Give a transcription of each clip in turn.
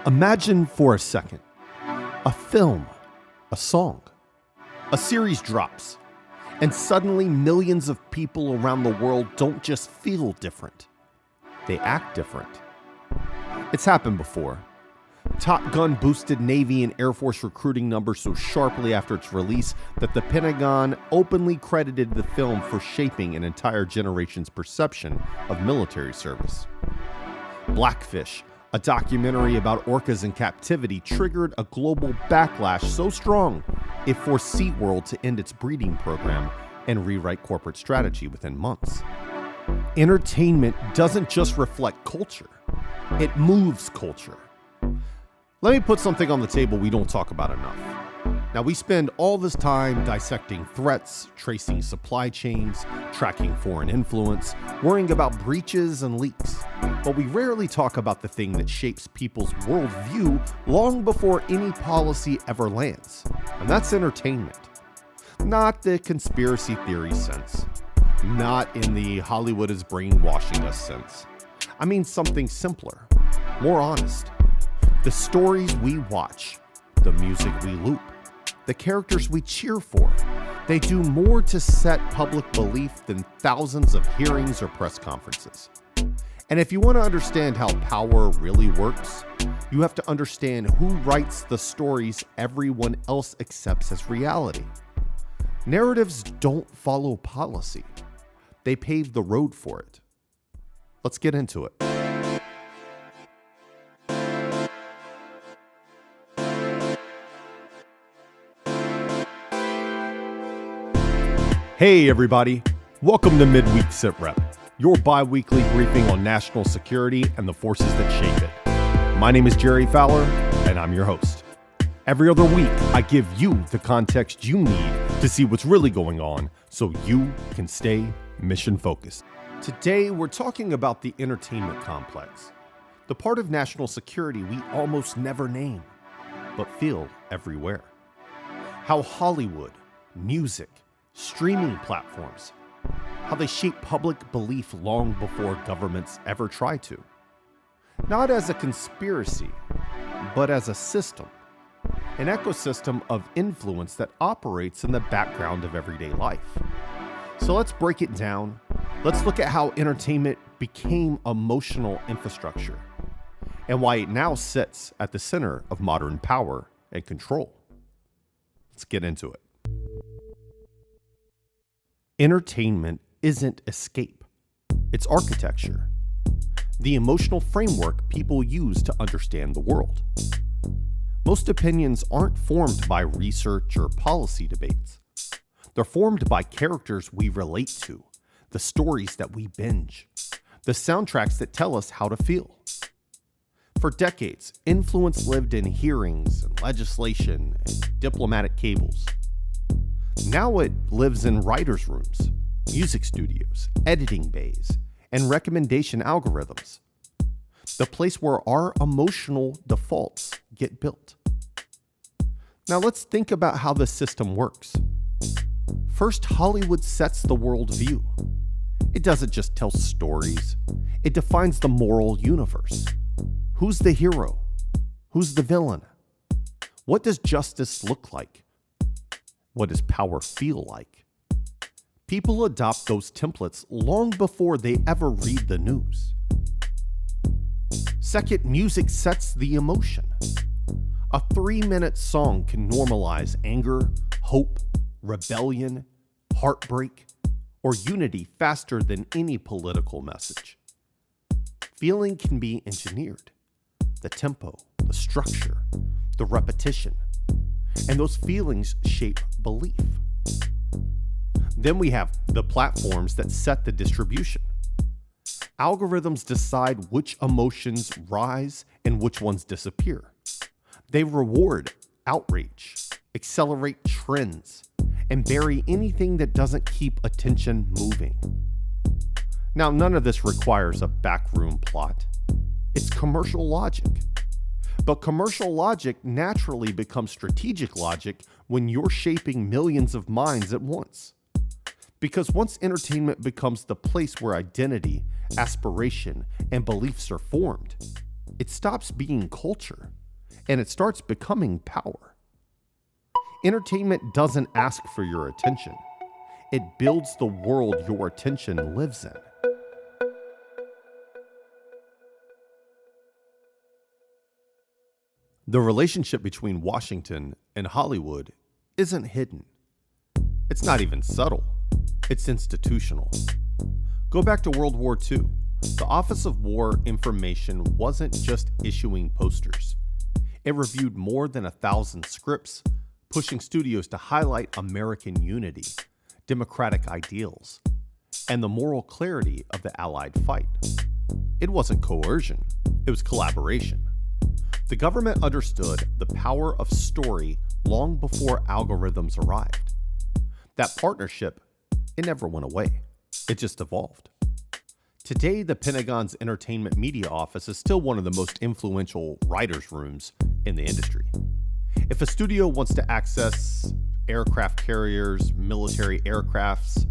Imagine for a second, a film, a song, a series drops, and suddenly millions of people around the world don't just feel different, they act different. It's happened before. Top Gun boosted Navy and Air Force recruiting numbers so sharply after its release that the Pentagon openly credited the film for shaping an entire generation's perception of military service. Blackfish, a documentary about orcas in captivity, triggered a global backlash so strong it forced SeaWorld to end its breeding program and rewrite corporate strategy within months. Entertainment doesn't just reflect culture, it moves culture. Let me put something on the table we don't talk about enough. Now, we spend all this time dissecting threats, tracing supply chains, tracking foreign influence, worrying about breaches and leaks. But we rarely talk about the thing that shapes people's worldview long before any policy ever lands. And that's entertainment. Not the conspiracy theory sense. Not in the Hollywood is brainwashing us sense. I mean something simpler, more honest. The stories we watch, the music we loop, the characters we cheer for, they do more to set public belief than thousands of hearings or press conferences. And if you want to understand how power really works, you have to understand who writes the stories everyone else accepts as reality. Narratives don't follow policy. They pave the road for it. Let's get into it. Hey everybody, welcome to Midweek Sitrep, your bi-weekly briefing on national security and the forces that shape it. My name is Jerry Fowler, and I'm your host. Every other week, I give you the context you need to see what's really going on so you can stay mission focused. Today, we're talking about the entertainment complex, the part of national security we almost never name, but feel everywhere. How Hollywood, music, streaming platforms, how they shape public belief long before governments ever try to. Not as a conspiracy, but as a system, an ecosystem of influence that operates in the background of everyday life. So let's break it down. Let's look at how entertainment became emotional infrastructure and why it now sits at the center of modern power and control. Let's get into it. Entertainment isn't escape, it's architecture, the emotional framework people use to understand the world. Most opinions aren't formed by research or policy debates. They're formed by characters we relate to, the stories that we binge, the soundtracks that tell us how to feel. For decades, influence lived in hearings and legislation and diplomatic cables. Now it lives in writers' rooms, music studios, editing bays, and recommendation algorithms. The place where our emotional defaults get built. Now let's think about how the system works. First, Hollywood sets the worldview. It doesn't just tell stories. It defines the moral universe. Who's the hero? Who's the villain? What does justice look like? What does power feel like? People adopt those templates long before they ever read the news. Second, music sets the emotion. A 3-minute song can normalize anger, hope, rebellion, heartbreak, or unity faster than any political message. Feeling can be engineered. The tempo, the structure, the repetition. And those feelings shape belief. Then we have the platforms that set the distribution. Algorithms decide which emotions rise and which ones disappear. They reward outrage, accelerate trends, and bury anything that doesn't keep attention moving. Now, none of this requires a backroom plot. It's commercial logic. But commercial logic naturally becomes strategic logic when you're shaping millions of minds at once. Because once entertainment becomes the place where identity, aspiration, and beliefs are formed, it stops being culture and it starts becoming power. Entertainment doesn't ask for your attention. It builds the world your attention lives in. The relationship between Washington and Hollywood isn't hidden. It's not even subtle. It's institutional. Go back to World War II. The Office of War Information wasn't just issuing posters. It reviewed more than 1,000 scripts, pushing studios to highlight American unity, democratic ideals, and the moral clarity of the Allied fight. It wasn't coercion, it was collaboration. The government understood the power of story long before algorithms arrived. That partnership, it never went away. It just evolved. Today, the Pentagon's Entertainment Media Office is still one of the most influential writers' rooms in the industry. If a studio wants to access aircraft carriers, military aircrafts,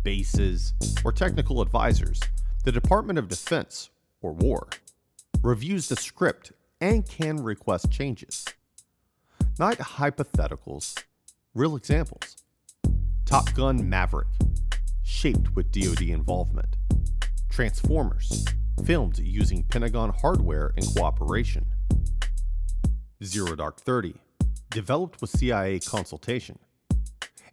bases, or technical advisors, the Department of Defense, or War, reviews the script and can request changes. Not hypotheticals, real examples. Top Gun Maverick, shaped with DoD involvement. Transformers, filmed using Pentagon hardware in cooperation. Zero Dark 30, developed with CIA consultation.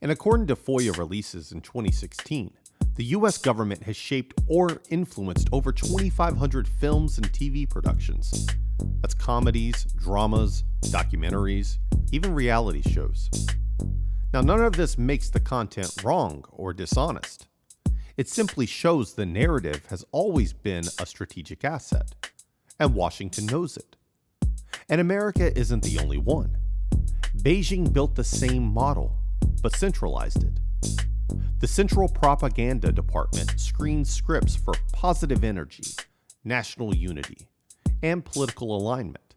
And according to FOIA releases in 2016, the US government has shaped or influenced over 2,500 films and TV productions. That's comedies, dramas, documentaries, even reality shows. Now, none of this makes the content wrong or dishonest. It simply shows the narrative has always been a strategic asset, and Washington knows it. And America isn't the only one. Beijing built the same model, but centralized it. The Central Propaganda Department screens scripts for positive energy, national unity, and political alignment.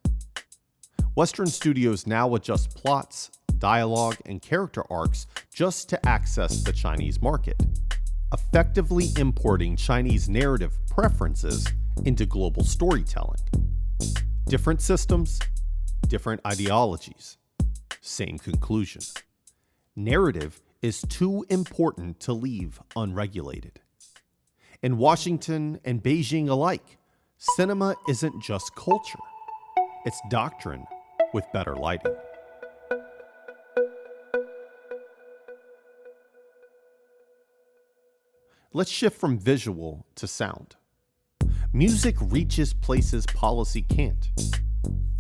Western studios now adjust plots, dialogue, and character arcs just to access the Chinese market, effectively importing Chinese narrative preferences into global storytelling. Different systems, different ideologies, same conclusion. Narrative is too important to leave unregulated. In Washington and Beijing alike, cinema isn't just culture, it's doctrine with better lighting. Let's shift from visual to sound. Music reaches places policy can't.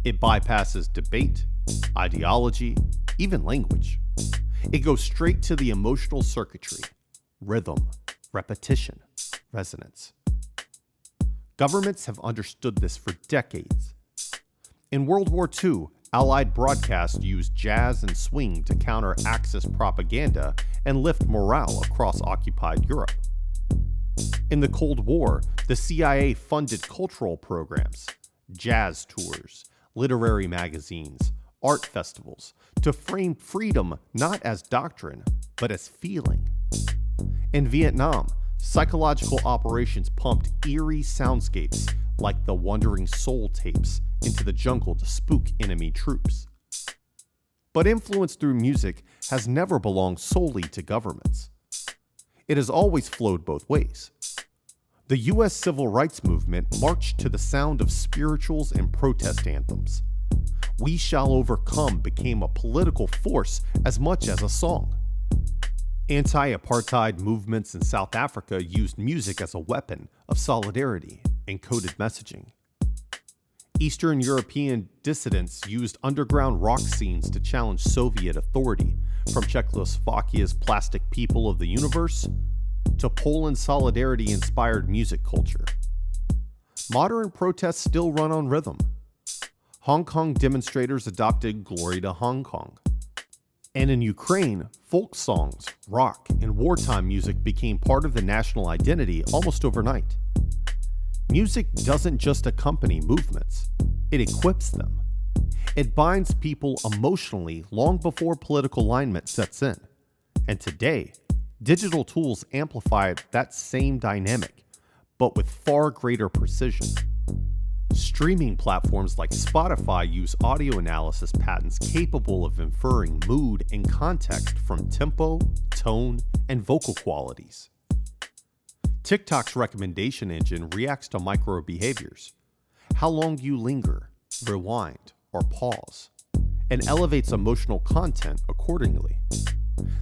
It bypasses debate, ideology, even language. It goes straight to the emotional circuitry, rhythm, repetition, resonance. Governments have understood this for decades. In World War II, Allied broadcasts used jazz and swing to counter Axis propaganda and lift morale across occupied Europe. In the Cold War, the CIA funded cultural programs, jazz tours, literary magazines, art festivals, to frame freedom not as doctrine, but as feeling. In Vietnam, psychological operations pumped eerie soundscapes like the Wandering Soul tapes into the jungle to spook enemy troops. But influence through music has never belonged solely to governments. It has always flowed both ways. The U.S. Civil Rights Movement marched to the sound of spirituals and protest anthems. We Shall Overcome became a political force as much as a song. Anti-apartheid movements in South Africa used music as a weapon of solidarity and coded messaging. Eastern European dissidents used underground rock scenes to challenge Soviet authority, from Czechoslovakia's Plastic People of the Universe to Poland's solidarity-inspired music culture. Modern protests still run on rhythm. Hong Kong demonstrators adopted Glory to Hong Kong. And in Ukraine, folk songs, rock, and wartime music became part of the national identity almost overnight. Music doesn't just accompany movements, it equips them. It binds people emotionally long before political alignment sets in. And today, digital tools amplify that same dynamic, but with far greater precision. Streaming platforms like Spotify use audio analysis patterns capable of inferring mood and context from tempo, tone, and vocal qualities. TikTok's recommendation engine reacts to micro behaviors, how long you linger, rewind, or pause, and elevates emotional content accordingly.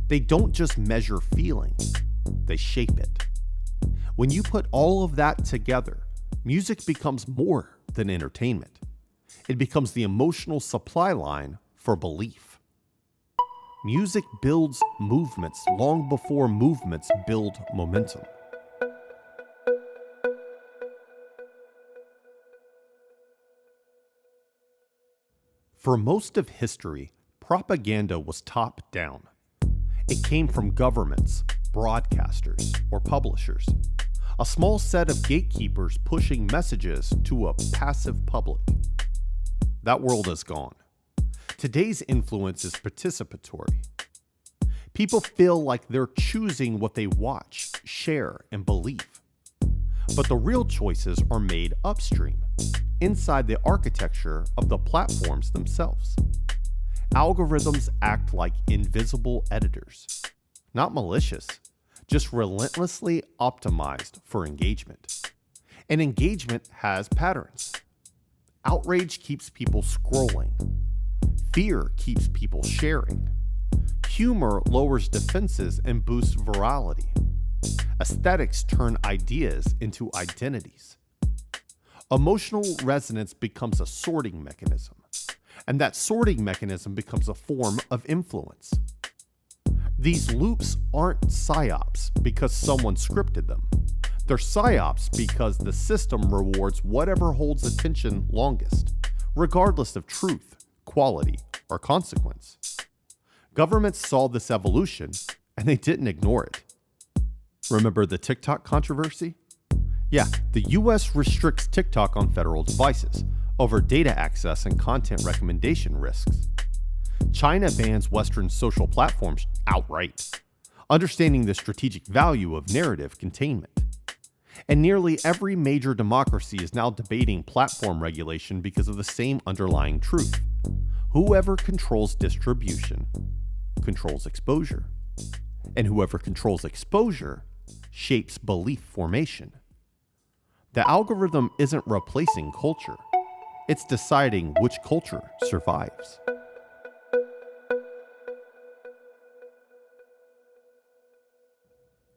They don't just measure feeling, they shape it. When you put all of that together, music becomes more than entertainment. It becomes the emotional supply line for belief. Music builds movements long before movements build momentum. For most of history, propaganda was top-down. It came from governments, broadcasters, or publishers, a small set of gatekeepers pushing messages to a passive public. That world is gone. Today's influence is participatory. People feel like they're choosing what they watch, share, and believe. But the real choices are made upstream, inside the architecture of the platforms themselves. Algorithms act like invisible editors, not malicious, just relentlessly optimized for engagement. And engagement has patterns. Outrage keeps people scrolling. Fear keeps people sharing. Humor lowers defenses and boosts virality. Aesthetics turn ideas into identities. Emotional resonance becomes a sorting mechanism, and that sorting mechanism becomes a form of influence. These loops aren't psyops because someone scripted them. They're psyops because the system rewards whatever holds attention longest, regardless of truth, quality, or consequence. Governments saw this evolution, and they didn't ignore it. Remember the TikTok controversy? Yeah, the US restricts TikTok on federal devices over data access and content recommendation risks. China bans Western social platforms outright, understanding the strategic value of narrative containment. And nearly every major democracy is now debating platform regulation because of the same underlying truth. Whoever controls distribution controls exposure, and whoever controls exposure shapes belief formation. The algorithm isn't replacing culture, it's deciding which culture survives.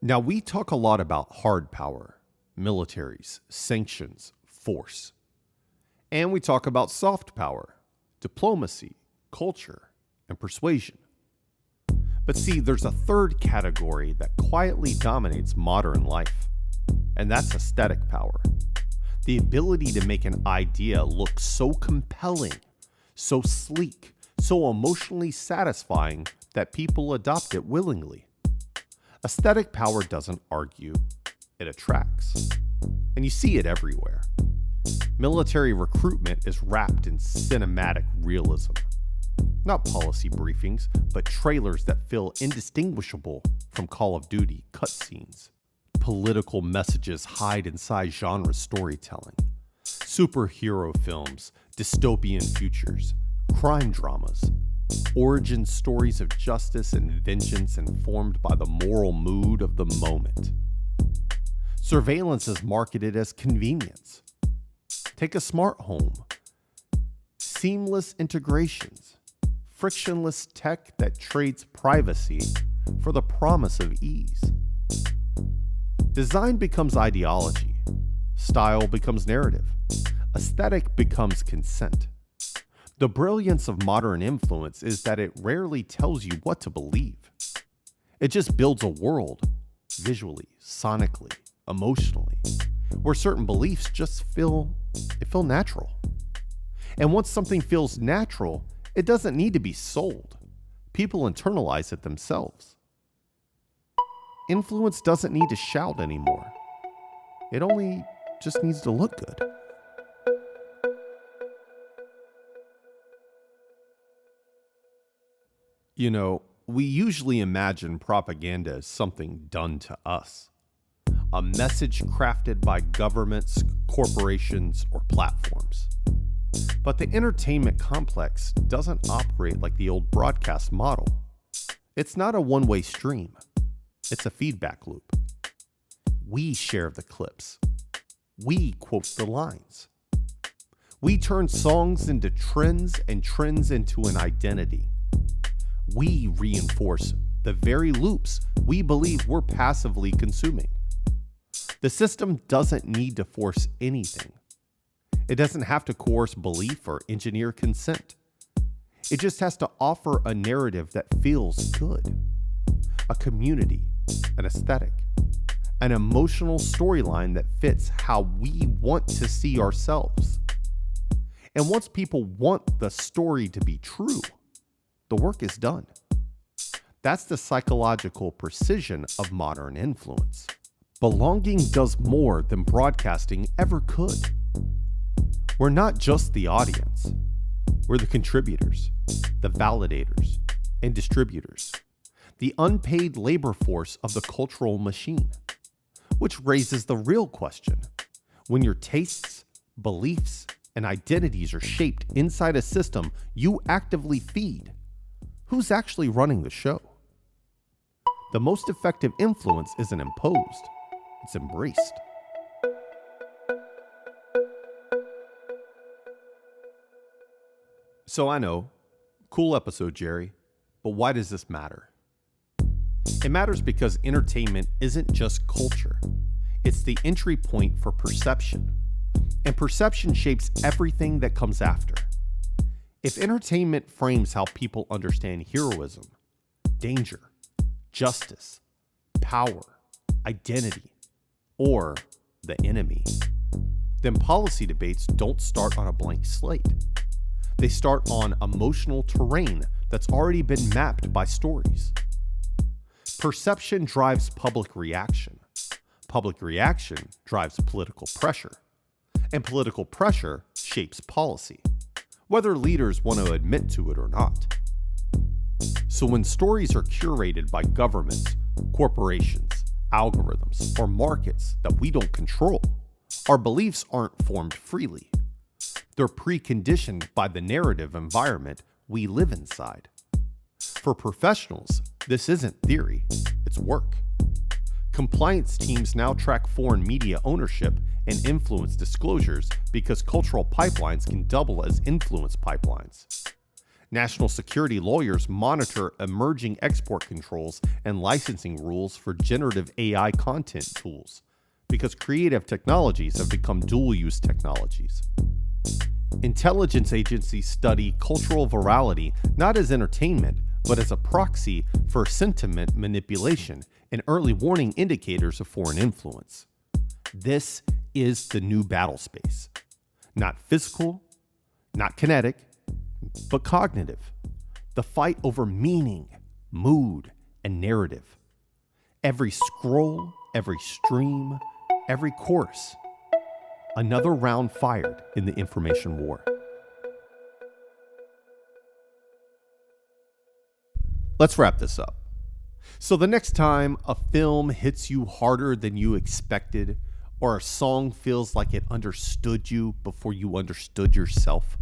Now, we talk a lot about hard power, militaries, sanctions, force. And we talk about soft power, diplomacy, culture, and persuasion. But see, there's a third category that quietly dominates modern life, and that's aesthetic power. The ability to make an idea look so compelling, so sleek, so emotionally satisfying that people adopt it willingly. Aesthetic power doesn't argue, it attracts. And you see it everywhere. Military recruitment is wrapped in cinematic realism. Not policy briefings, but trailers that feel indistinguishable from Call of Duty cutscenes. Political messages hide inside genre storytelling. Superhero films, dystopian futures, crime dramas, origin stories of justice and vengeance informed by the moral mood of the moment. Surveillance is marketed as convenience. Take a smart home. Seamless integrations. Frictionless tech that trades privacy for the promise of ease. Design becomes ideology. Style becomes narrative. Aesthetic becomes consent. The brilliance of modern influence is that it rarely tells you what to believe. It just builds a world, visually, sonically, emotionally, where certain beliefs just feel natural. And once something feels natural, it doesn't need to be sold. People internalize it themselves. Influence doesn't need to shout anymore. It only just needs to look good. You know, we usually imagine propaganda as something done to us. a message crafted by governments, corporations, or platforms. But the entertainment complex doesn't operate like the old broadcast model. It's not a one-way stream. It's a feedback loop. We share the clips. We quote the lines. We turn songs into trends and trends into an identity. We reinforce the very loops we believe we're passively consuming. The system doesn't need to force anything. It doesn't have to coerce belief or engineer consent. It just has to offer a narrative that feels good, a community, an aesthetic, an emotional storyline that fits how we want to see ourselves. And once people want the story to be true, the work is done. That's the psychological precision of modern influence. Belonging does more than broadcasting ever could. We're not just the audience. We're the contributors, the validators, and distributors, the unpaid labor force of the cultural machine. Which raises the real question. When your tastes, beliefs, and identities are shaped inside a system you actively feed, who's actually running the show? The most effective influence isn't imposed, it's embraced. So I know, cool episode, Jerry, but why does this matter? It matters because entertainment isn't just culture. It's the entry point for perception. And perception shapes everything that comes after. If entertainment frames how people understand heroism, danger, justice, power, identity, or the enemy, then policy debates don't start on a blank slate. They start on emotional terrain that's already been mapped by stories. Perception drives public reaction. Public reaction drives political pressure. And political pressure shapes policy, whether leaders want to admit to it or not. So when stories are curated by governments, corporations, algorithms, or markets that we don't control, our beliefs aren't formed freely. They're preconditioned by the narrative environment we live inside. For professionals, this isn't theory, it's work. Compliance teams now track foreign media ownership and influence disclosures because cultural pipelines can double as influence pipelines. National security lawyers monitor emerging export controls and licensing rules for generative AI content tools because creative technologies have become dual-use technologies. Intelligence agencies study cultural virality not as entertainment, but as a proxy for sentiment manipulation and early warning indicators of foreign influence. This is the new battle space. Not physical, not kinetic, but cognitive. The fight over meaning, mood, and narrative. Every scroll, every stream, every course. Another round fired in the information war. Let's wrap this up. So the next time a film hits you harder than you expected, or a song feels like it understood you before you understood yourself,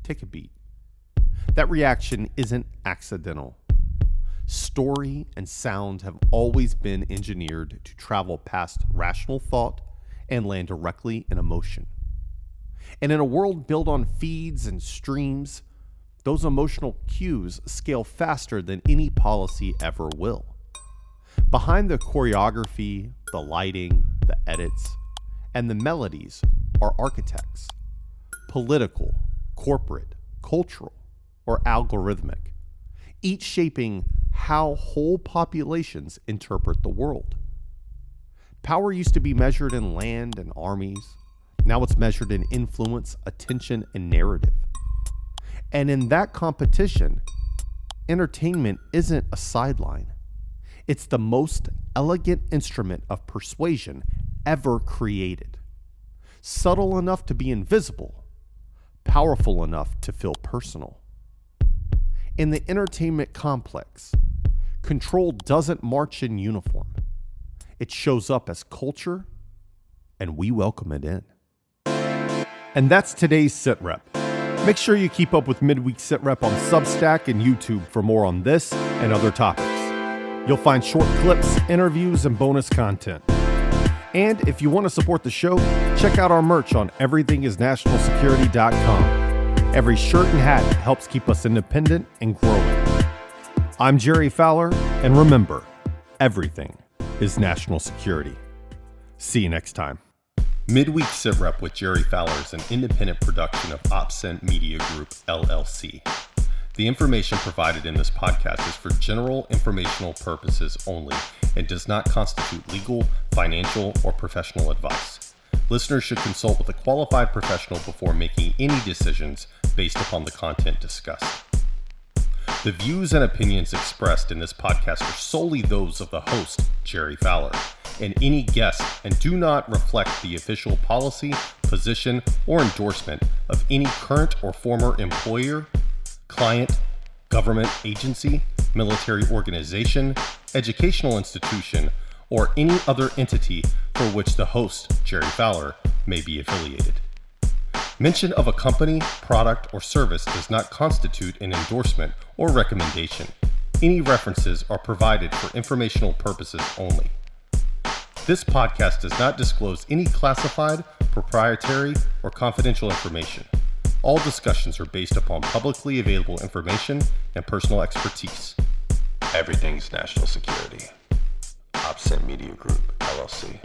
take a beat. That reaction isn't accidental. Story and sound have always been engineered to travel past rational thought and land directly in emotion. And in a world built on feeds and streams, those emotional cues scale faster than any policy ever will. Behind the choreography, the lighting, the edits, and the melodies are architects, political, corporate, cultural, or algorithmic, each shaping how whole populations interpret the world. Power used to be measured in land and armies. Now it's measured in influence, attention, and narrative. And in that competition, entertainment isn't a sideline. It's the most elegant instrument of persuasion ever created. Subtle enough to be invisible, powerful enough to feel personal. In the entertainment complex, control doesn't march in uniform. It shows up as culture, and we welcome it in. And that's today's Sitrep. Make sure you keep up with Midweek Sitrep on Substack and YouTube for more on this and other topics. You'll find short clips, interviews, and bonus content. And if you want to support the show, check out our merch on everythingisnationalsecurity.com. Every shirt and hat helps keep us independent and growing. I'm Jerry Fowler, and remember, everything is national security. See you next time. Midweek Sitrep with Jerry Fowler is an independent production of OpCent Media Group, LLC. The information provided in this podcast is for general informational purposes only and does not constitute legal, financial, or professional advice. Listeners should consult with a qualified professional before making any decisions based upon the content discussed. The views and opinions expressed in this podcast are solely those of the host, Jerry Fowler, and any guest, and do not reflect the official policy, position, or endorsement of any current or former employer, client, government agency, military organization, educational institution, or any other entity for which the host, Jerry Fowler, may be affiliated. Mention of a company, product, or service does not constitute an endorsement or recommendation. Any references are provided for informational purposes only. This podcast does not disclose any classified, proprietary, or confidential information. All discussions are based upon publicly available information and personal expertise. Everything's national security. OpCent Media Group, LLC.